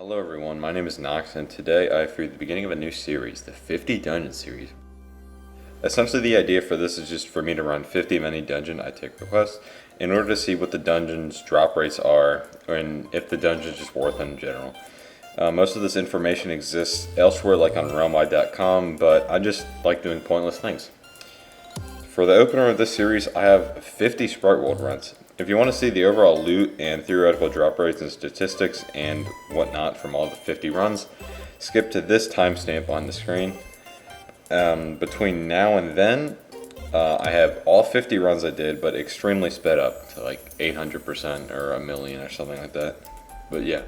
Hello everyone, my name is Knox, and today I have for you the beginning of a new series, the 50 Dungeon series. Essentially the idea for this is just for me to run 50 of any dungeon I take requests in order to see what the dungeon's drop rates are, and if the dungeon is just worth it in general. Most of this information exists elsewhere like on Rotmg, but I just like doing pointless things. For the opener of this series, I have 50 Sprite World runs. If you want to see the overall loot and theoretical drop rates and statistics and whatnot from all the 50 runs, skip to this timestamp on the screen. Between now and then, I have all 50 runs I did, but extremely sped up to like 800% or a million or something like that. But yeah.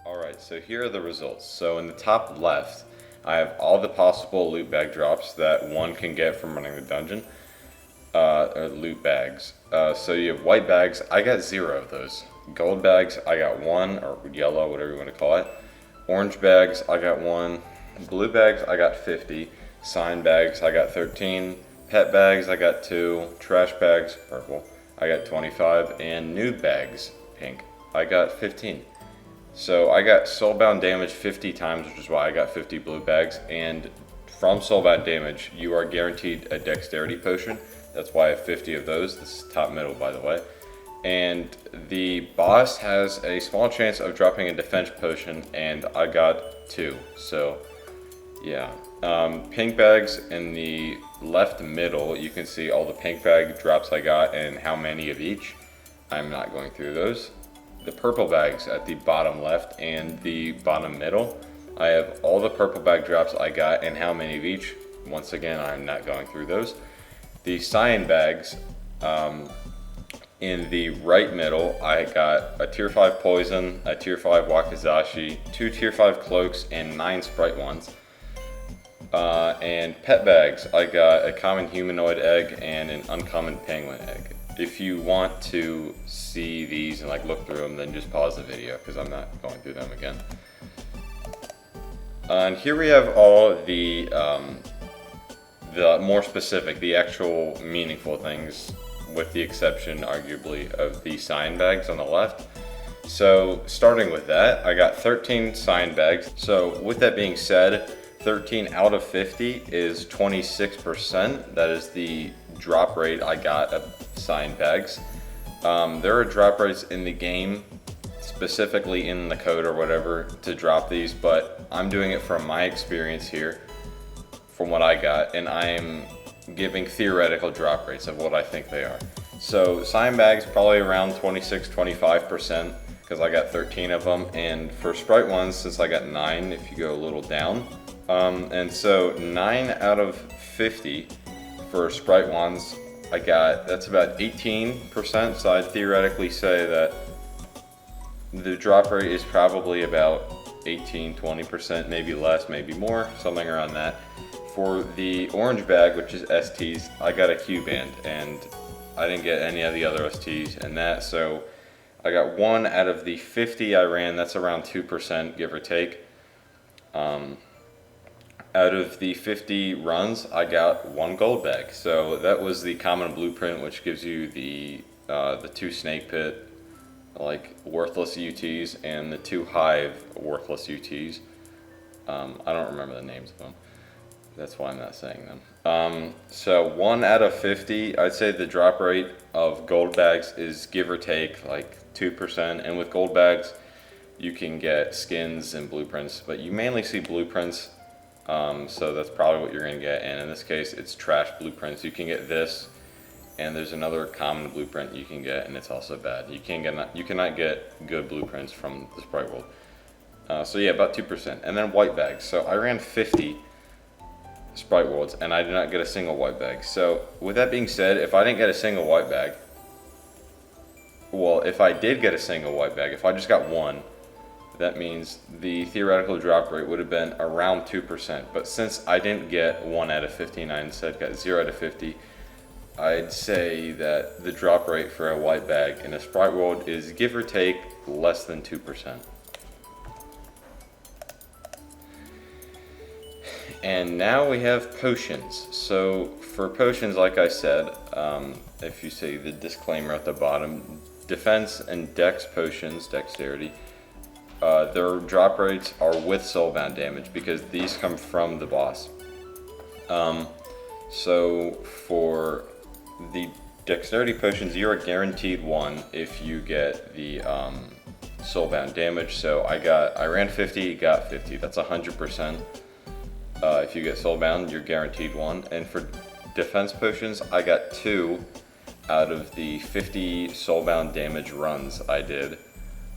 Alright, so here are the results. So in the top left, I have all the possible loot bag drops that one can get from running the dungeon, or loot bags. So you have white bags, I got 0 of those. Gold bags, I got 1, or yellow, whatever you want to call it. Orange bags, I got 1. Blue bags, I got 50. Sign bags, I got 13. Pet bags, I got 2. Trash bags, purple, I got 25. And noob bags, pink, I got 15. So I got soulbound damage 50 times, which is why I got 50 blue bags, and from soulbound damage, you are guaranteed a dexterity potion. That's why I have 50 of those. This is top middle, by the way. And the boss has a small chance of dropping a defense potion, and I got 2. So yeah, pink bags in the left middle, you can see all the pink bag drops I got and how many of each. I'm not going through those. The purple bags at the bottom left and the bottom middle, I have all the purple bag drops I got and how many of each. Once again, I'm not going through those. The cyan bags, in the right middle, I got a tier 5 poison, a tier 5 wakizashi, 2 tier 5 cloaks, and 9 sprite ones. And pet bags, I got a common humanoid egg and an uncommon penguin egg. If you want to see these and like look through them, then just pause the video because I'm not going through them again. And here we have all the more specific, the actual meaningful things, with the exception, arguably, of the cyan bags on the left. So starting with that, I got 13 cyan bags. So with that being said, 13 out of 50 is 26%. That is the drop rate I got of cyan bags. There are drop rates in the game, specifically in the code or whatever, to drop these, but I'm doing it from my experience here, from what I got, and I am giving theoretical drop rates of what I think they are. So cyan bags probably around 26-25% because I got 13 of them, and for sprite ones, since I got 9 if you go a little down, and so 9 out of 50 for sprite ones I got, that's about 18%, so I'd theoretically say that the drop rate is probably about 18-20%, maybe less, maybe more, something around that. For the orange bag, which is STs, I got a Q band, and I didn't get any of the other STs in that, so I got 1 out of the 50 I ran, that's around 2%, give or take. Out of the 50 runs, I got 1 gold bag, so that was the common blueprint, which gives you the 2 snake pit, like worthless UTs, and the 2 hive worthless UTs. I don't remember the names of them. That's why I'm not saying them. So 1 out of 50, I'd say the drop rate of gold bags is give or take like 2%. And with gold bags, you can get skins and blueprints, but you mainly see blueprints. So that's probably what you're gonna get. And in this case, it's trash blueprints. You can get this, and there's another common blueprint you can get, and it's also bad. You cannot get good blueprints from the Sprite world. So yeah, about 2%. And then white bags. So I ran 50 Sprite worlds, and I did not get a single white bag. So with that being said, if I didn't get a single white bag, well, if I did get a single white bag, if I just got 1, that means the theoretical drop rate would have been around 2%. But since I didn't get 1 out of 50 and I instead got 0 out of 50, I'd say that the drop rate for a white bag in a Sprite world is give or take less than 2%. And now we have potions. So for potions, like I said, if you see the disclaimer at the bottom, defense and dex potions, dexterity, their drop rates are with soulbound damage because these come from the boss. So for the dexterity potions, you are guaranteed 1 if you get the soulbound damage. So I ran 50, got 50. That's 100%. If you get soulbound, you're guaranteed 1. And for defense potions, I got 2 out of the 50 soulbound damage runs I did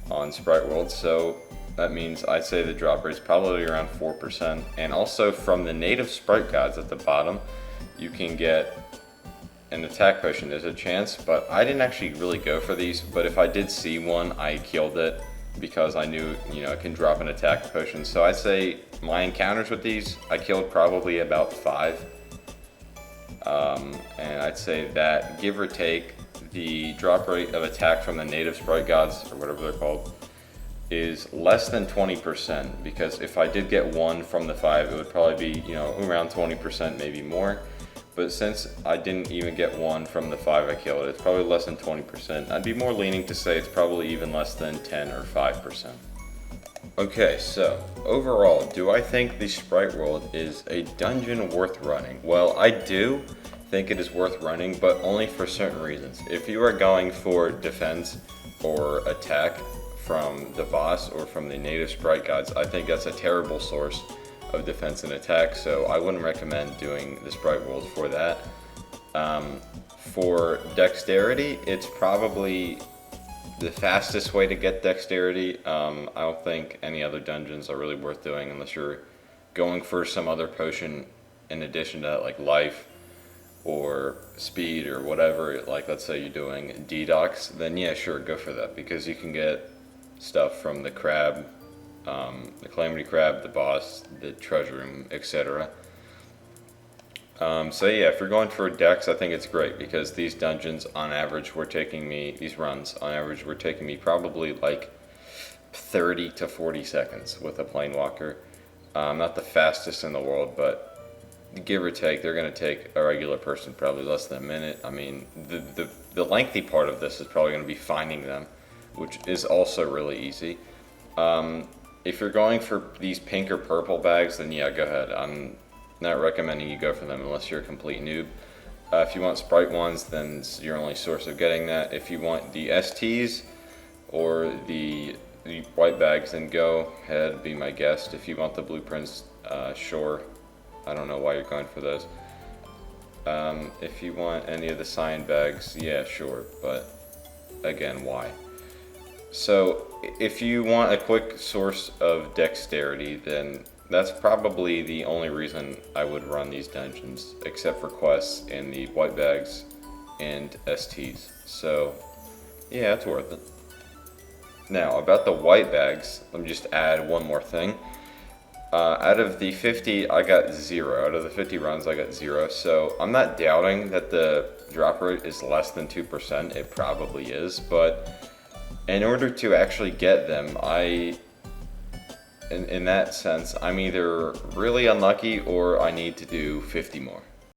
on Sprite World. So that means I'd say the drop rate is probably around 4%. And also from the native Sprite gods at the bottom, you can get an attack potion. There's a chance, but I didn't actually really go for these. But if I did see one, I killed it because I knew, it can drop an attack potion. So I'd say my encounters with these, I killed probably about 5. And I'd say that, give or take, the drop rate of attack from the native Sprite gods, or whatever they're called, is less than 20%, because if I did get 1 from the 5, it would probably be, around 20%, maybe more. But since I didn't even get 1 from the 5 I killed, it's probably less than 20%. I'd be more leaning to say it's probably even less than 10 or 5%. Okay, so overall, do I think the Sprite World is a dungeon worth running? Well, I do think it is worth running, but only for certain reasons. If you are going for defense or attack from the boss or from the native Sprite gods, I think that's a terrible source of defense and attack, so I wouldn't recommend doing the Sprite world for that. For dexterity, it's probably the fastest way to get dexterity. I don't think any other dungeons are really worth doing unless you're going for some other potion in addition to that, like life or speed or whatever. Like let's say you're doing detox, then yeah, sure, go for that, because you can get stuff from the crab, the calamity crab, the boss, the treasure room, etc. So yeah, if you're going for dex, I think it's great, because these dungeons on average were taking me, these runs on average were taking me probably like 30 to 40 seconds with a plane walker. Not the fastest in the world, but give or take, they're going to take a regular person probably less than a minute. I mean, the lengthy part of this is probably going to be finding them, which is also really easy. If you're going for these pink or purple bags, then yeah, go ahead. I'm not recommending you go for them unless you're a complete noob. If you want Sprite ones, then it's your only source of getting that. If you want the STs or the white bags, then go ahead, be my guest. If you want the blueprints, sure. I don't know why you're going for those. If you want any of the cyan bags, yeah, sure. But again, why? So if you want a quick source of dexterity, then that's probably the only reason I would run these dungeons, except for quests and the white bags and STs. So yeah, it's worth it. Now about the white bags, let me just add one more thing. Out of the 50, I got 0. Out of the 50 runs, I got 0. So I'm not doubting that the drop rate is less than 2%. It probably is, but in order to actually get them, in that sense, I'm either really unlucky or I need to do 50 more.